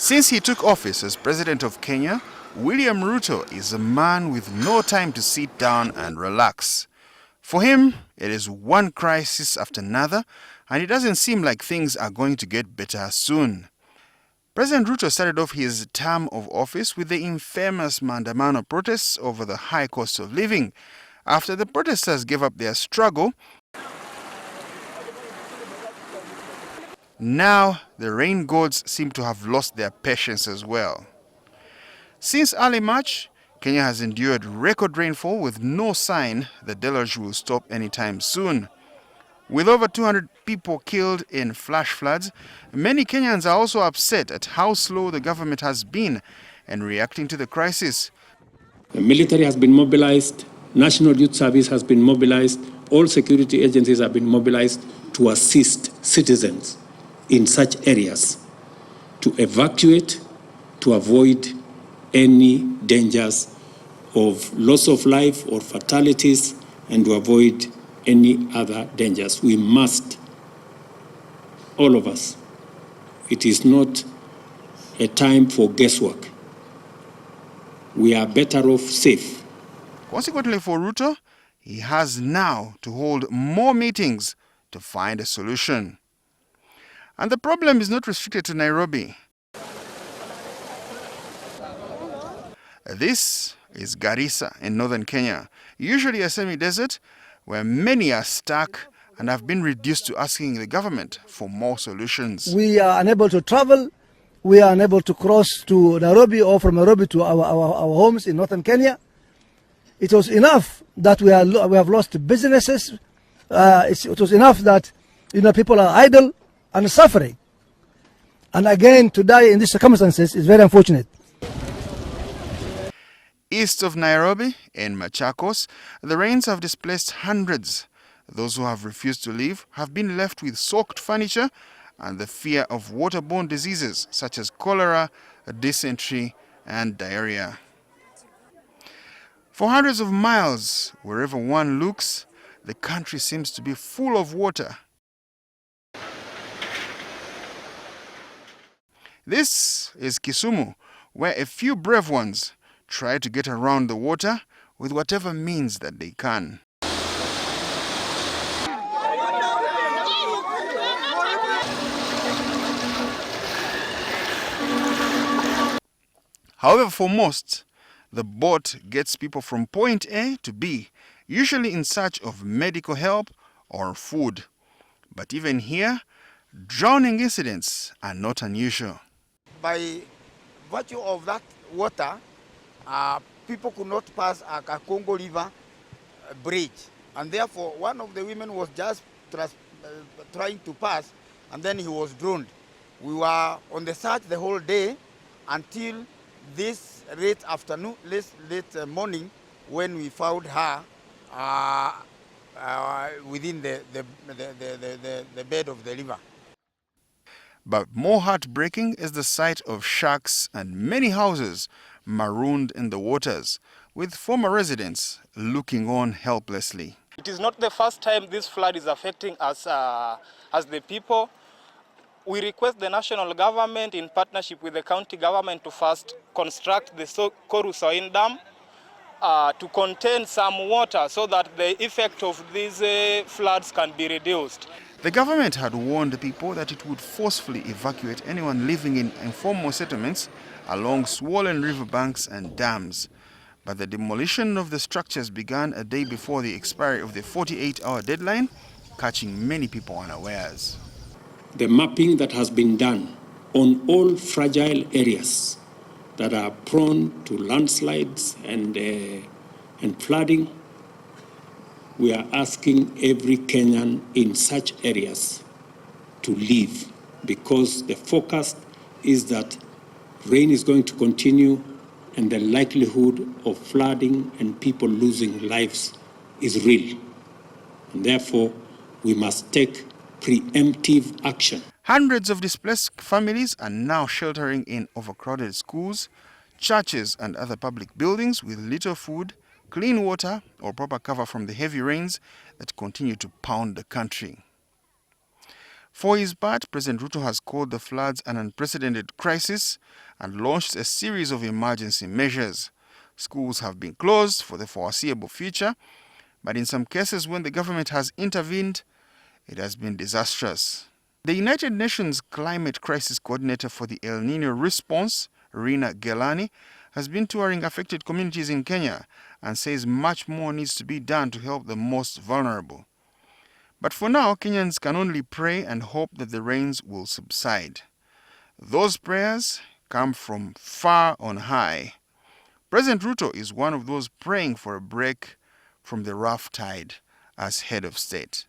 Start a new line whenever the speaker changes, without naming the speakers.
Since he took office as president of Kenya, William Ruto is a man with no time to sit down and relax. For him, it is one crisis after another, and it doesn't seem like things are going to get better soon. President Ruto started off his term of office with the infamous Maandamano protests over the high cost of living. After the protesters gave up their struggle, now the rain gods seem to have lost their patience as well. Since early March, Kenya has endured record rainfall with no sign the deluge will stop anytime soon. With over 200 people killed in flash floods, many Kenyans are also upset at how slow the government has been in reacting to the crisis.
The military has been mobilized, National Youth Service has been mobilized, all security agencies have been mobilized to assist citizens in such areas to evacuate, to avoid any dangers of loss of life or fatalities, and to avoid any other dangers. We must, all of us, it is not a time for guesswork. We are better off safe.
Consequently for Ruto, he has now to hold more meetings to find a solution. And the problem is not restricted to Nairobi. This is Garissa in northern Kenya, usually a semi-desert where many are stuck and have been reduced to asking the government for more solutions.
We are unable to travel. We are unable to cross to Nairobi or from Nairobi to our homes in northern Kenya. It was enough that we have lost businesses. It was enough that people are idle and suffering. And again, to die in these circumstances is very unfortunate.
East of Nairobi, in Machakos, the rains have displaced hundreds. Those who have refused to leave have been left with soaked furniture and the fear of waterborne diseases such as cholera, dysentery, and diarrhea. For hundreds of miles, wherever one looks, the country seems to be full of water. This is Kisumu, where a few brave ones try to get around the water with whatever means that they can. However, for most, the boat gets people from point A to B, usually in search of medical help or food. But even here, drowning incidents are not unusual.
By virtue of that water, people could not pass a Congo River bridge. And therefore, one of the women was just trying to pass, and then he was drowned. We were on the search the whole day until this late afternoon, late morning, when we found her within the bed of the river.
But more heartbreaking is the sight of sharks and many houses marooned in the waters, with former residents looking on helplessly.
It is not the first time this flood is affecting us as the people. We request the national government in partnership with the county government to first construct the Koru-Soin Dam to contain some water so that the effect of these floods can be reduced.
The government had warned people that it would forcefully evacuate anyone living in informal settlements along swollen riverbanks and dams. But the demolition of the structures began a day before the expiry of the 48-hour deadline, catching many people unawares.
The mapping that has been done on all fragile areas that are prone to landslides and flooding, we are asking every Kenyan in such areas to leave, because the forecast is that rain is going to continue and the likelihood of flooding and people losing lives is real. And therefore, we must take preemptive action.
Hundreds of displaced families are now sheltering in overcrowded schools, churches, and other public buildings with little food, clean water, or proper cover from the heavy rains that continue to pound the country. For his part, President Ruto has called the floods an unprecedented crisis and launched a series of emergency measures. Schools have been closed for the foreseeable future, but in some cases when the government has intervened, it has been disastrous. The United Nations Climate Crisis Coordinator for the El Nino response, Rina Gelani, has been touring affected communities in Kenya and says much more needs to be done to help the most vulnerable. But for now, Kenyans can only pray and hope that the rains will subside. Those prayers come from far on high. President Ruto is one of those praying for a break from the rough tide as head of state.